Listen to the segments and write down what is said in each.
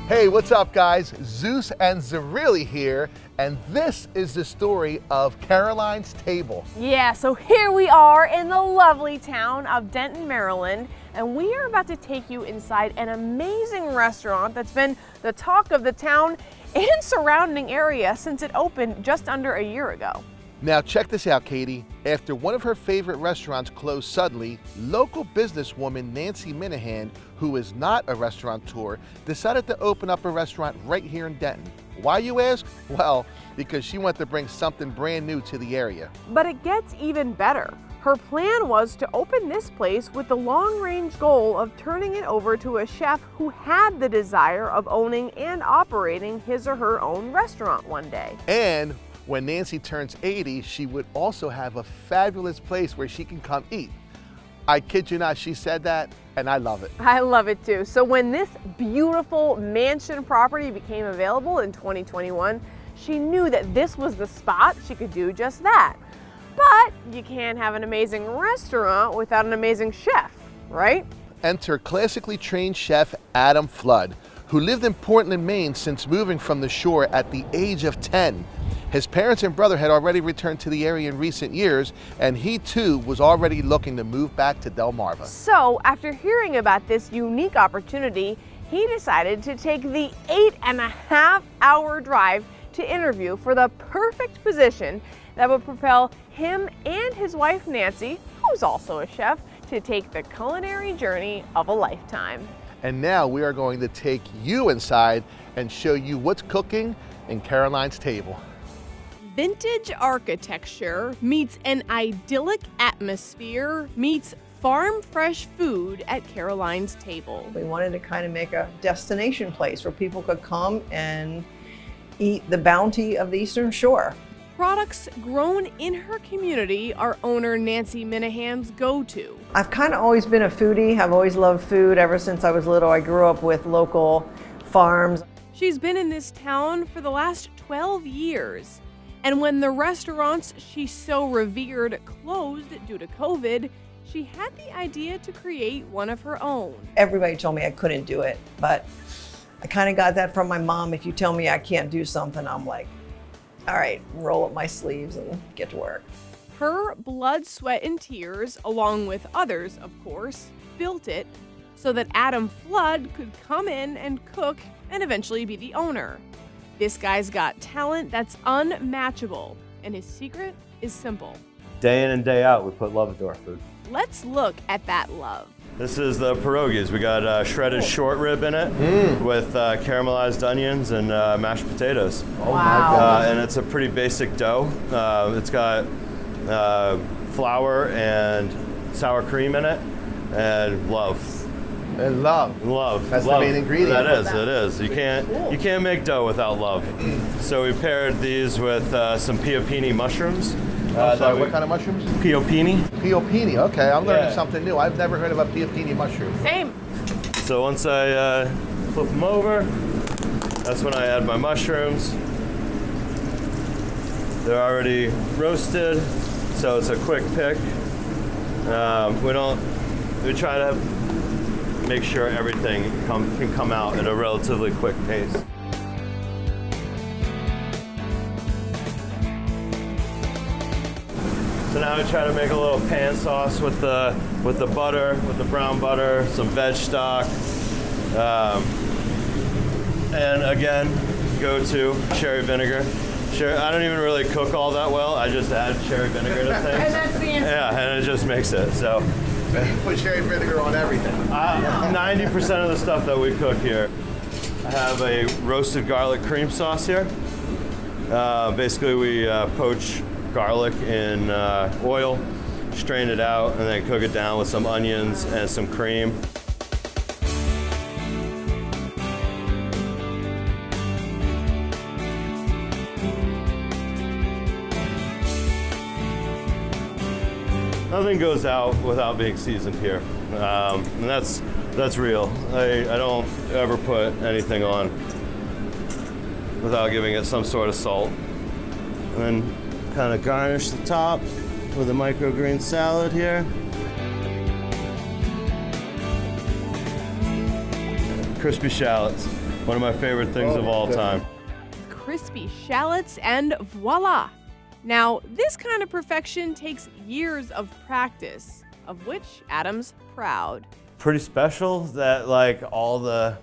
Hey, what's up guys? ZEUS and Zarili here, and this is the story of Caroline's Table. Yeah, so here we are in the lovely town of Denton, Maryland, and we are about to take you inside an amazing restaurant that's been the talk of the town and surrounding area since it opened just under a year ago. Now check this out, Katie. After one of her favorite restaurants closed suddenly, local businesswoman Nancy Minahan, who is not a restaurateur, decided to open up a restaurant right here in Denton. Why, you ask? Well, because she wanted to bring something brand new to the area. But it gets even better. Her plan was to open this place with the long-range goal of turning it over to a chef who had the desire of owning and operating his or her own restaurant one day. And when Nancy turns 80, she would also have a fabulous place where she can come eat. I kid you not, she said that, and I love it. I love it too. So when this beautiful mansion property became available in 2021, she knew that this was the spot she could do just that. But you can't have an amazing restaurant without an amazing chef, right? Enter classically trained chef Adam Flood, who lived in Portland, Maine since moving from the shore at the age of 10. His parents and brother had already returned to the area in recent years, and he too was already looking to move back to Delmarva. So after hearing about this unique opportunity, he decided to take the 8.5-hour drive to interview for the perfect position that would propel him and his wife Nancy, who's also a chef, to take the culinary journey of a lifetime. And now we are going to take you inside and show you what's cooking in Caroline's Table. Vintage architecture meets an idyllic atmosphere meets farm fresh food at Caroline's Table. We wanted to kind of make a destination place where people could come and eat the bounty of the Eastern Shore. Products grown in her community are owner Nancy Minahan's go-to. I've kind of always been a foodie. I've always loved food ever since I was little. I grew up with local farms. She's been in this town for the last 12 years. And when the restaurants she so revered closed due to COVID, she had the idea to create one of her own. Everybody told me I couldn't do it, but I kind of got that from my mom. If you tell me I can't do something, I'm like, all right, roll up my sleeves and get to work. Her blood, sweat, and tears, along with others, of course, built it so that Adam Flood could come in and cook and eventually be the owner. This guy's got talent that's unmatchable, and his secret is simple. Day in and day out, we put love into our food. Let's look at that love. This is the pierogies. We got shredded short rib in it with caramelized onions and mashed potatoes. Oh my God. And it's a pretty basic dough. It's got flour and sour cream in it and love. And love. Love. That's love. the main ingredient. That is, it is. You can't make dough without love. So we paired these with some piopini mushrooms. Sorry, what kind of mushrooms? Piopini. Piopini, okay, I'm learning Yeah. something new. I've never heard of a piopini mushroom. Same. So once I flip them over, that's when I add my mushrooms. They're already roasted, so it's a quick pick. We try to make sure everything can come out at a relatively quick pace. So now I try to make a little pan sauce with the butter, with the brown butter, some veg stock, and again, go to cherry vinegar. I don't even really cook all that well. I just add cherry vinegar to things. And that's the answer. Yeah, and it just makes it. So You put cherry vinegar on everything. 90% of the stuff that we cook here, I have a roasted garlic cream sauce here. Basically, we poach garlic in oil, strain it out, and then cook it down with some onions and some cream. Nothing goes out without being seasoned here, and that's real. I don't ever put anything on without giving it some sort of salt. And then kind of garnish the top with a microgreen salad here. Crispy shallots. One of my favorite things of all time. Crispy shallots, and voila! Now, this kind of perfection takes years of practice, of which Adam's proud. Pretty special that like all the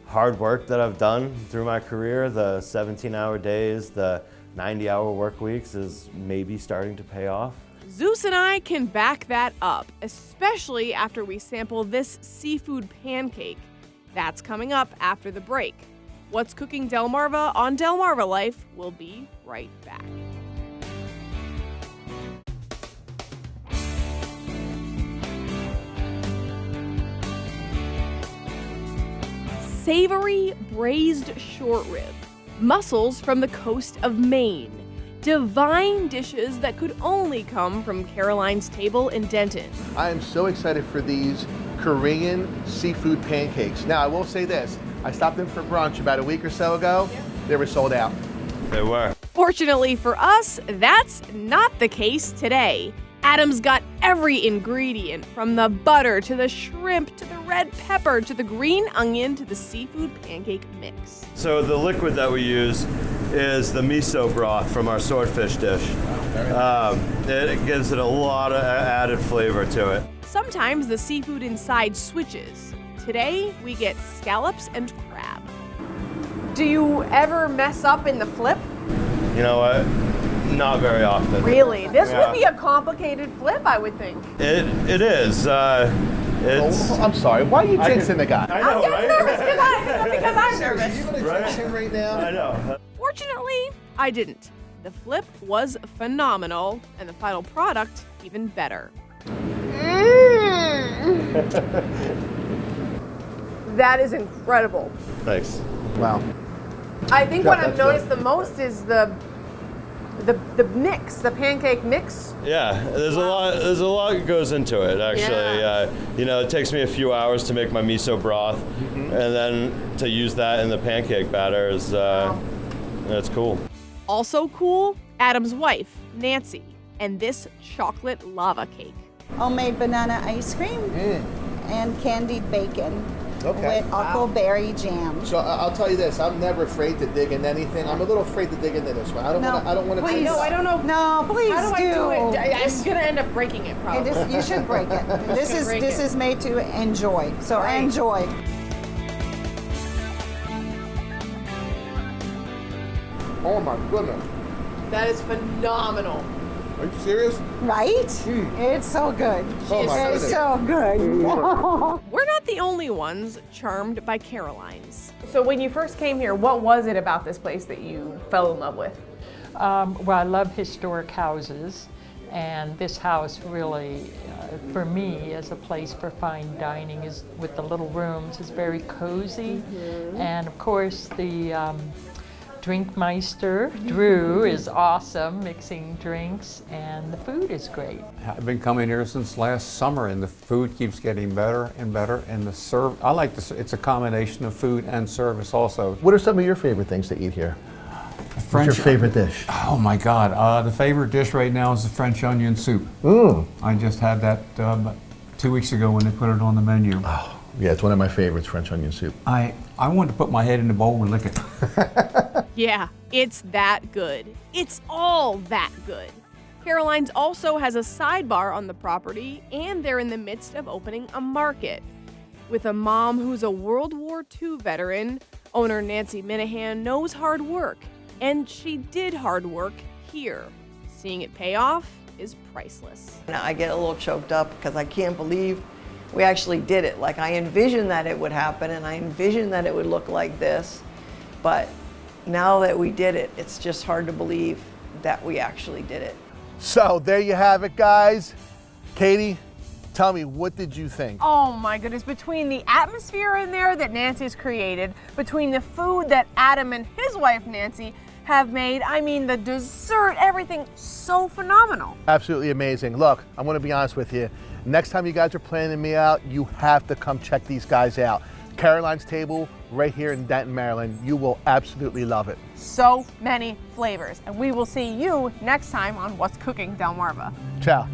hard work that I've done through my career, the 17-hour days, the 90-hour work weeks is maybe starting to pay off. ZEUS and I can back that up, especially after we sample this seafood pancake. That's coming up after the break. What's Cooking Delmarva on Delmarva Life? We'll be right back. Savory braised short rib, mussels from the coast of Maine, divine dishes that could only come from Caroline's table in Denton. I am so excited for these Korean seafood pancakes. Now, I will say this. I stopped in for brunch about a week or so ago. They were sold out. They were. Fortunately for us, that's not the case today. Adam's got every ingredient, from the butter to the shrimp to the red pepper to the green onion to the seafood pancake mix. So the liquid that we use is the miso broth from our swordfish dish. It gives it a lot of added flavor to it. Sometimes the seafood inside switches. Today, we get scallops and crab. Do you ever mess up in the flip? You know what? Not very often. Really? This Yeah. would be a complicated flip, I would think. It is. It's. Oh, I'm sorry. Why are you jinxing the guy? I know, right? Because I'm nervous. You're gonna Right? jinx him right now? I know. Fortunately, I didn't. The flip was phenomenal, and the final product even better. That is incredible. Thanks. Wow. I think Yeah, what I've that's good. noticed the most is the mix, the pancake mix. Yeah, there's a lot that goes into it actually. Yeah. You know, it takes me a few hours to make my miso broth, and then to use that in the pancake batter is that's cool. Also cool, Adam's wife, Nancy, and this chocolate lava cake. Homemade banana ice cream and candied bacon Okay. with huckleberry jam. So I'll tell you this, I'm never afraid to dig in anything. I'm a little afraid to dig into this one. I don't want to please. I don't know. No, please How do I do it? This- I'm gonna end up breaking it probably. you should break it. This is break this it. is made to enjoy. So Right. enjoy. Oh my goodness. That is phenomenal. Are you serious? Right? It's so good. Oh my It's goodness. so good. We're not the only ones charmed by Caroline's. So when you first came here, what was it about this place that you fell in love with? Well, I love historic houses, and this house really, for me, is a place for fine dining. Is with the little rooms, is very cozy, and of course the Drinkmeister Drew is awesome, mixing drinks, and the food is great. I've been coming here since last summer, and the food keeps getting better and better. And I like this. It's a combination of food and service also. What are some of your favorite things to eat here? French. What's your favorite dish? Oh my God! The favorite dish right now is the French onion soup. I just had that about 2 weeks ago when they put it on the menu. Yeah, it's one of my favorites, French onion soup. I wanted to put my head in the bowl and lick it. Yeah, it's that good. It's all that good. Caroline's also has a sidebar on the property, and they're in the midst of opening a market. With a mom who's a World War II veteran, owner Nancy Minahan knows hard work, and she did hard work here. Seeing it pay off is priceless. Now I get a little choked up because I can't believe we actually did it. Like, I envisioned that it would happen, and I envisioned that it would look like this, but now that we did it, it's just hard to believe that we actually did it. So there you have it, guys. Katie, tell me, what did you think? Oh my goodness, between the atmosphere in there that Nancy's created, between the food that Adam and his wife Nancy have made, I mean the dessert, everything so phenomenal. Absolutely amazing. Look, I'm going to be honest with you. Next time you guys are planning me out, you have to come check these guys out. Caroline's Table, right here in Denton, Maryland. You will absolutely love it. So many flavors, and we will see you next time on What's Cooking Delmarva. Ciao.